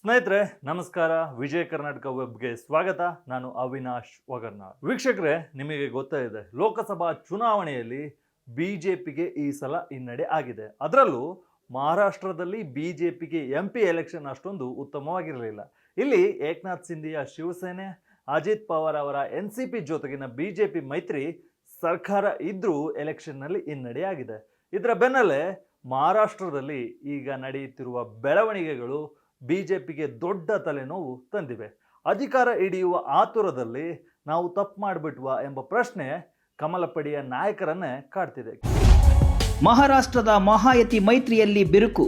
ಸ್ನೇಹಿತರೆ ನಮಸ್ಕಾರ. ವಿಜಯ ಕರ್ನಾಟಕ ವೆಬ್ಗೆ ಸ್ವಾಗತ. ನಾನು ಅವಿನಾಶ್ ವಗರ್ನಾಳ್. ವೀಕ್ಷಕರೇ, ನಿಮಗೆ ಗೊತ್ತೇ ಇದೆ, ಲೋಕಸಭಾ ಚುನಾವಣೆಯಲ್ಲಿ ಬಿಜೆಪಿಗೆ ಈ ಸಲ ಹಿನ್ನಡೆ ಆಗಿದೆ. ಅದರಲ್ಲೂ ಮಹಾರಾಷ್ಟ್ರದಲ್ಲಿ ಬಿಜೆಪಿಗೆ MP ಎಲೆಕ್ಷನ್ ಅಷ್ಟೊಂದು ಉತ್ತಮವಾಗಿರಲಿಲ್ಲ. ಇಲ್ಲಿ ಏಕನಾಥ್ ಸಿಂಧಿಯಾ ಶಿವಸೇನೆ, ಅಜಿತ್ ಪವಾರ್ ಅವರ NCP ಜೊತೆಗಿನ ಬಿಜೆಪಿ ಮೈತ್ರಿ ಸರ್ಕಾರ ಇದ್ರೂ ಎಲೆಕ್ಷನ್ನಲ್ಲಿ ಹಿನ್ನಡೆ ಆಗಿದೆ. ಇದರ ಬೆನ್ನಲ್ಲೇ ಮಹಾರಾಷ್ಟ್ರದಲ್ಲಿ ಈಗ ನಡೆಯುತ್ತಿರುವ ಬೆಳವಣಿಗೆಗಳು ಬಿಜೆಪಿಗೆ ದೊಡ್ಡ ತಲೆನೋವು ತಂದಿವೆ. ಅಧಿಕಾರ ಹಿಡಿಯುವ ಆತುರದಲ್ಲಿ ನಾವು ತಪ್ಪು ಮಾಡಿಬಿಟ್ವಾ ಎಂಬ ಪ್ರಶ್ನೆ ಕಮಲಪಡಿಯ ನಾಯಕರನ್ನೇ ಕಾಡ್ತಿದೆ. ಮಹಾರಾಷ್ಟ್ರದ ಮಹಾಯತಿ ಮೈತ್ರಿಯಲ್ಲಿ ಬಿರುಕು.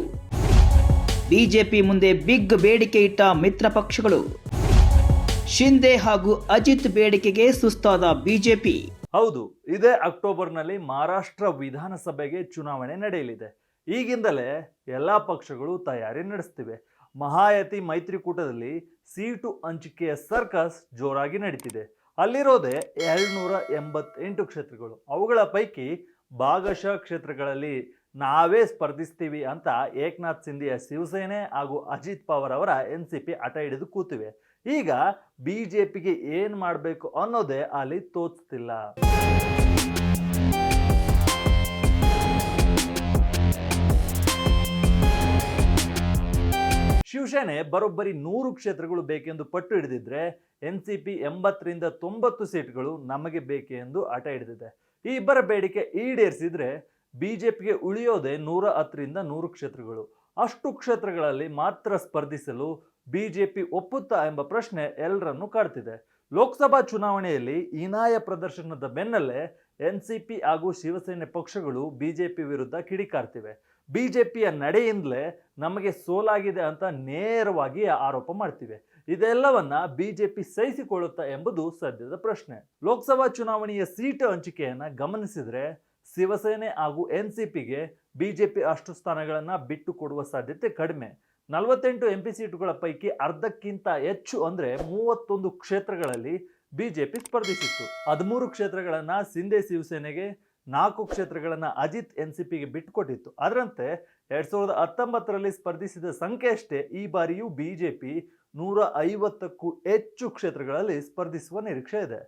ಬಿಜೆಪಿ ಮುಂದೆ ಬಿಗ್ ಬೇಡಿಕೆ ಇಟ್ಟ ಮಿತ್ರ ಪಕ್ಷಗಳು. ಶಿಂದೆ ಹಾಗೂ ಅಜಿತ್ ಬೇಡಿಕೆಗೆ ಸುಸ್ತಾದ ಬಿಜೆಪಿ. ಹೌದು, ಇದೇ ಅಕ್ಟೋಬರ್ನಲ್ಲಿ ಮಹಾರಾಷ್ಟ್ರ ವಿಧಾನಸಭೆಗೆ ಚುನಾವಣೆ ನಡೆಯಲಿದೆ. ಈಗಿಂದಲೇ ಎಲ್ಲ ಪಕ್ಷಗಳು ತಯಾರಿ ನಡೆಸ್ತಿವೆ. ಮಹಾಯತಿ ಮೈತ್ರಿಕೂಟದಲ್ಲಿ ಸೀಟು ಹಂಚಿಕೆಯ ಸರ್ಕಸ್ ಜೋರಾಗಿ ನಡೀತಿದೆ. ಅಲ್ಲಿರೋದೇ 288 ಕ್ಷೇತ್ರಗಳು. ಅವುಗಳ ಪೈಕಿ ಭಾಗಶಃ ಕ್ಷೇತ್ರಗಳಲ್ಲಿ ನಾವೇ ಸ್ಪರ್ಧಿಸ್ತೀವಿ ಅಂತ ಏಕನಾಥ್ ಸಿಂಧಿಯಾ ಶಿವಸೇನೆ ಹಾಗೂ ಅಜಿತ್ ಪವಾರ್ ಅವರ NCP ಹಠ ಹಿಡಿದು ಕೂತಿವೆ. ಈಗ ಬಿಜೆಪಿಗೆ ಏನು ಮಾಡಬೇಕು ಅನ್ನೋದೇ ಅಲ್ಲಿ ತೋಚ್ತಿಲ್ಲ. ಶಿವಸೇನೆ ಬರೋಬ್ಬರಿ 100 ಕ್ಷೇತ್ರಗಳು ಬೇಕೆಂದು ಪಟ್ಟು ಹಿಡಿದಿದ್ರೆ NCP 80ರಿಂದ 90 ಸೀಟ್ಗಳು ನಮಗೆ ಬೇಕೆಂದು ಹಠ ಹಿಡಿದಿದೆ. ಈ ಇಬ್ಬರ ಬೇಡಿಕೆ ಈಡೇರಿಸಿದ್ರೆ ಬಿಜೆಪಿಗೆ ಉಳಿಯೋದೇ 110ರಿಂದ 100 ಕ್ಷೇತ್ರಗಳು. ಅಷ್ಟು ಕ್ಷೇತ್ರಗಳಲ್ಲಿ ಮಾತ್ರ ಸ್ಪರ್ಧಿಸಲು ಬಿಜೆಪಿ ಒಪ್ಪುತ್ತಾ ಎಂಬ ಪ್ರಶ್ನೆ ಎಲ್ಲರನ್ನೂ ಕಾಡ್ತಿದೆ. ಲೋಕಸಭಾ ಚುನಾವಣೆಯಲ್ಲಿ ಹೀನಾಯ ಪ್ರದರ್ಶನದ ಬೆನ್ನಲ್ಲೇ NCP ಹಾಗೂ ಶಿವಸೇನೆ ಪಕ್ಷಗಳು ಬಿಜೆಪಿ ವಿರುದ್ಧ ಕಿಡಿಕಾರ್ತಿವೆ. ಬಿಜೆಪಿಯ ನಡೆಯಿಂದಲೇ ನಮಗೆ ಸೋಲಾಗಿದೆ ಅಂತ ನೇರವಾಗಿ ಆರೋಪ ಮಾಡ್ತಿವೆ. ಇದೆಲ್ಲವನ್ನ ಬಿಜೆಪಿ ಸಹಿಸಿಕೊಳ್ಳುತ್ತಾ ಎಂಬುದು ಸದ್ಯದ ಪ್ರಶ್ನೆ. ಲೋಕಸಭಾ ಚುನಾವಣೆಯ ಸೀಟು ಹಂಚಿಕೆಯನ್ನ ಗಮನಿಸಿದ್ರೆ ಶಿವಸೇನೆ ಹಾಗೂ NCPಗೆ ಬಿಜೆಪಿ ಅಷ್ಟು ಸ್ಥಾನಗಳನ್ನ ಬಿಟ್ಟು ಕೊಡುವ ಸಾಧ್ಯತೆ ಕಡಿಮೆ. 48 MP ಸೀಟುಗಳ ಪೈಕಿ ಅರ್ಧಕ್ಕಿಂತ ಹೆಚ್ಚು ಅಂದ್ರೆ 31 ಕ್ಷೇತ್ರಗಳಲ್ಲಿ ಬಿಜೆಪಿ ಸ್ಪರ್ಧಿಸಿತ್ತು. 13 ಕ್ಷೇತ್ರಗಳನ್ನ ಶಿಂದೆ ಶಿವಸೇನೆಗೆ, 4 ಕ್ಷೇತ್ರಗಳನ್ನ ಅಜಿತ್ NCPಗೆ ಬಿಟ್ಟುಕೊಟ್ಟಿತ್ತು. ಅದರಂತೆ 2019ರಲ್ಲಿ ಸ್ಪರ್ಧಿಸಿದ ಸಂಖ್ಯೆ ಅಷ್ಟೇ ಈ ಬಾರಿಯೂ ಬಿಜೆಪಿ 150ಕ್ಕೂ ಹೆಚ್ಚು ಕ್ಷೇತ್ರಗಳಲ್ಲಿ ಸ್ಪರ್ಧಿಸುವ ನಿರೀಕ್ಷೆ ಇದೆ.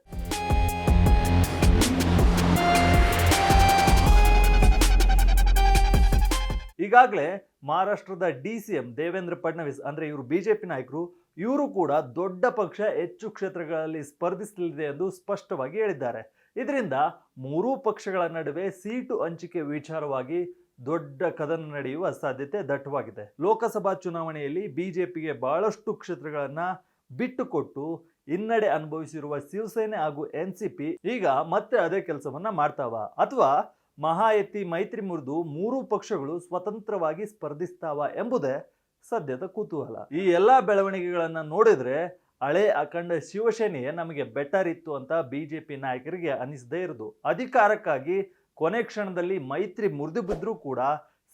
ಈಗಾಗಲೇ ಮಹಾರಾಷ್ಟ್ರದ DCM ದೇವೇಂದ್ರ ಫಡ್ನವೀಸ್ ಅಂದ್ರೆ ಇವರು ಬಿಜೆಪಿ ನಾಯಕರು, ಇವರು ಕೂಡ ದೊಡ್ಡ ಪಕ್ಷ ಹೆಚ್ಚು ಕ್ಷೇತ್ರಗಳಲ್ಲಿ ಸ್ಪರ್ಧಿಸಲಿದೆ ಎಂದು ಸ್ಪಷ್ಟವಾಗಿ ಹೇಳಿದ್ದಾರೆ. ಇದರಿಂದ ಮೂರೂ ಪಕ್ಷಗಳ ನಡುವೆ ಸೀಟು ಹಂಚಿಕೆ ವಿಚಾರವಾಗಿ ದೊಡ್ಡ ಕದನ ನಡೆಯುವ ಸಾಧ್ಯತೆ ದಟ್ಟವಾಗಿದೆ. ಲೋಕಸಭಾ ಚುನಾವಣೆಯಲ್ಲಿ ಬಿಜೆಪಿಗೆ ಬಹಳಷ್ಟು ಕ್ಷೇತ್ರಗಳನ್ನ ಬಿಟ್ಟುಕೊಟ್ಟು ಹಿನ್ನಡೆ ಅನುಭವಿಸಿರುವ ಶಿವಸೇನೆ ಹಾಗೂ NCP ಈಗ ಮತ್ತೆ ಅದೇ ಕೆಲಸವನ್ನ ಮಾಡ್ತಾವ, ಅಥವಾ ಮಹಾಯತಿ ಮೈತ್ರಿ ಮುರಿದು ಮೂರೂ ಪಕ್ಷಗಳು ಸ್ವತಂತ್ರವಾಗಿ ಸ್ಪರ್ಧಿಸ್ತಾವ ಎಂಬುದೇ ಸದ್ಯದ ಕುತೂಹಲ. ಈ ಎಲ್ಲಾ ಬೆಳವಣಿಗೆಗಳನ್ನ ನೋಡಿದ್ರೆ ಹಳೆ ಅಖಂಡ ಶಿವಸೇನೆಯೇ ನಮಗೆ ಬೆಟರ್ ಇತ್ತು ಅಂತ ಬಿಜೆಪಿ ನಾಯಕರಿಗೆ ಅನಿಸದೇ ಇರೋದು. ಅಧಿಕಾರಕ್ಕಾಗಿ ಕೊನೆ ಕ್ಷಣದಲ್ಲಿ ಮೈತ್ರಿ ಮುರಿದು ಬಿದ್ರೂ ಕೂಡ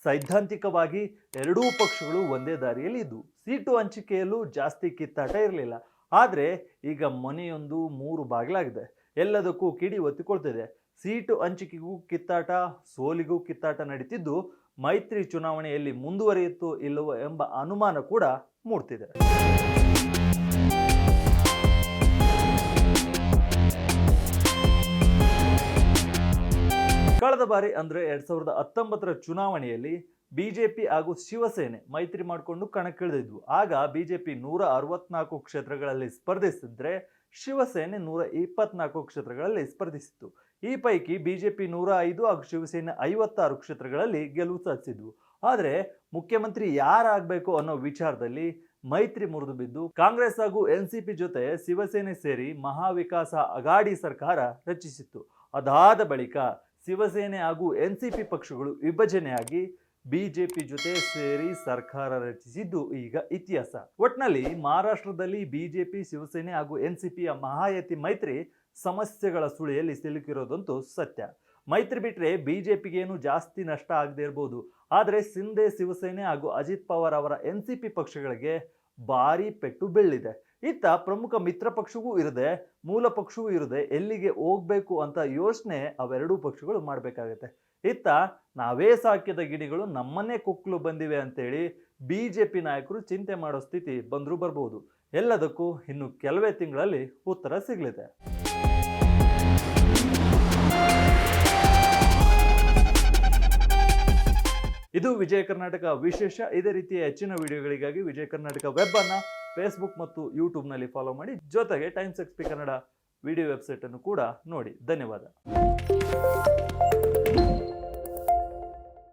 ಸೈದ್ಧಾಂತಿಕವಾಗಿ ಎರಡೂ ಪಕ್ಷಗಳು ಒಂದೇ ದಾರಿಯಲ್ಲಿ ಇದ್ವು. ಸೀಟು ಹಂಚಿಕೆಯಲ್ಲೂ ಜಾಸ್ತಿ ಕಿತ್ತಾಟ ಇರಲಿಲ್ಲ. ಆದರೆ ಈಗ ಮನೆಯೊಂದು 3 ಬಾಗಿಲಾಗಿದೆ. ಎಲ್ಲದಕ್ಕೂ ಕಿಡಿ ಒತ್ತಿಕೊಳ್ತಿದೆ. ಸೀಟು ಹಂಚಿಕೆಗೂ ಕಿತ್ತಾಟ, ಸೋಲಿಗೂ ಕಿತ್ತಾಟ ನಡೀತಿದ್ದು ಮೈತ್ರಿ ಚುನಾವಣೆಯಲ್ಲಿ ಮುಂದುವರಿಯುತ್ತೋ ಇಲ್ಲವೋ ಎಂಬ ಅನುಮಾನ ಕೂಡ ಮೂಡ್ತಿದೆ. ಕಳೆದ ಬಾರಿ ಅಂದ್ರೆ 2019ರ ಚುನಾವಣೆಯಲ್ಲಿ ಬಿಜೆಪಿ ಹಾಗೂ ಶಿವಸೇನೆ ಮೈತ್ರಿ ಮಾಡಿಕೊಂಡು ಕಣಕ್ಕಿಳಿದಿದ್ವು. ಆಗ ಬಿಜೆಪಿ 164 ಕ್ಷೇತ್ರಗಳಲ್ಲಿ ಸ್ಪರ್ಧಿಸಿದ್ರೆ ಶಿವಸೇನೆ 124 ಕ್ಷೇತ್ರಗಳಲ್ಲಿ ಸ್ಪರ್ಧಿಸಿತ್ತು. ಈ ಪೈಕಿ ಬಿಜೆಪಿ 105 ಹಾಗೂ ಶಿವಸೇನೆ 56 ಕ್ಷೇತ್ರಗಳಲ್ಲಿ ಗೆಲುವು ಸಾಧಿಸಿದ್ವು. ಆದರೆ ಮುಖ್ಯಮಂತ್ರಿ ಯಾರಾಗಬೇಕು ಅನ್ನೋ ವಿಚಾರದಲ್ಲಿ ಮೈತ್ರಿ ಮುರಿದು ಬಿದ್ದು ಕಾಂಗ್ರೆಸ್ ಹಾಗೂ NCP ಜೊತೆ ಶಿವಸೇನೆ ಸೇರಿ ಮಹಾವಿಕಾಸ ಅಘಾಡಿ ಸರ್ಕಾರ ರಚಿಸಿತ್ತು. ಅದಾದ ಬಳಿಕ ಶಿವಸೇನೆ ಹಾಗೂ NCP ಪಕ್ಷಗಳು ವಿಭಜನೆಯಾಗಿ ಬಿಜೆಪಿ ಜೊತೆ ಸೇರಿ ಸರ್ಕಾರ ರಚಿಸಿದ್ದು ಈಗ ಇತಿಹಾಸ. ಒಟ್ನಲ್ಲಿ ಮಹಾರಾಷ್ಟ್ರದಲ್ಲಿ ಬಿಜೆಪಿ, ಶಿವಸೇನೆ ಹಾಗೂ NCPಯ ಮಹಾಯತಿ ಮೈತ್ರಿ ಸಮಸ್ಯೆಗಳ ಸುಳಿಯಲ್ಲಿ ಸಿಲುಕಿರೋದಂತೂ ಸತ್ಯ. ಮೈತ್ರಿ ಬಿಟ್ಟರೆ ಬಿಜೆಪಿಗೆ ಏನು ಜಾಸ್ತಿ ನಷ್ಟ ಆಗದೆ ಇರಬಹುದು. ಆದರೆ ಶಿಂದೆ ಶಿವಸೇನೆ ಹಾಗೂ ಅಜಿತ್ ಪವಾರ್ ಅವರ NCP ಪಕ್ಷಗಳಿಗೆ ಭಾರಿ ಪೆಟ್ಟು ಬೀಳಿದೆ. ಇತ್ತ ಪ್ರಮುಖ ಮಿತ್ರ ಪಕ್ಷವೂ ಇರದೆ, ಮೂಲ ಪಕ್ಷವೂ ಇರದೆ ಎಲ್ಲಿಗೆ ಹೋಗ್ಬೇಕು ಅಂತ ಯೋಚನೆ ಅವೆರಡೂ ಪಕ್ಷಗಳು ಮಾಡಬೇಕಾಗತ್ತೆ. ಇತ್ತ ನಾವೇ ಸಾಕಿದ ಗಿಣಿಗಳು ನಮ್ಮನ್ನೇ ಕುಕ್ಕಲು ಬಂದಿವೆ ಅಂತೇಳಿ ಬಿಜೆಪಿ ನಾಯಕರು ಚಿಂತೆ ಮಾಡೋ ಸ್ಥಿತಿ ಬಂದರೂ ಬರಬಹುದು. ಎಲ್ಲದಕ್ಕೂ ಇನ್ನು ಕೆಲವೇ ತಿಂಗಳಲ್ಲಿ ಉತ್ತರ ಸಿಗಲಿದೆ. ಇದು ವಿಜಯ ಕರ್ನಾಟಕ ವಿಶೇಷ. ಇದೇ ರೀತಿಯ ಹೆಚ್ಚಿನ ವಿಡಿಯೋಗಳಿಗಾಗಿ ವಿಜಯ ಕರ್ನಾಟಕ ವೆಬ್ ಅನ್ನು ಫೇಸ್ಬುಕ್ ಮತ್ತು ಯೂಟ್ಯೂಬ್ನಲ್ಲಿ ಫಾಲೋ ಮಾಡಿ. ಜೊತೆಗೆ times XP Kannada video website ಅನ್ನು ಕೂಡ ನೋಡಿ. ಧನ್ಯವಾದ.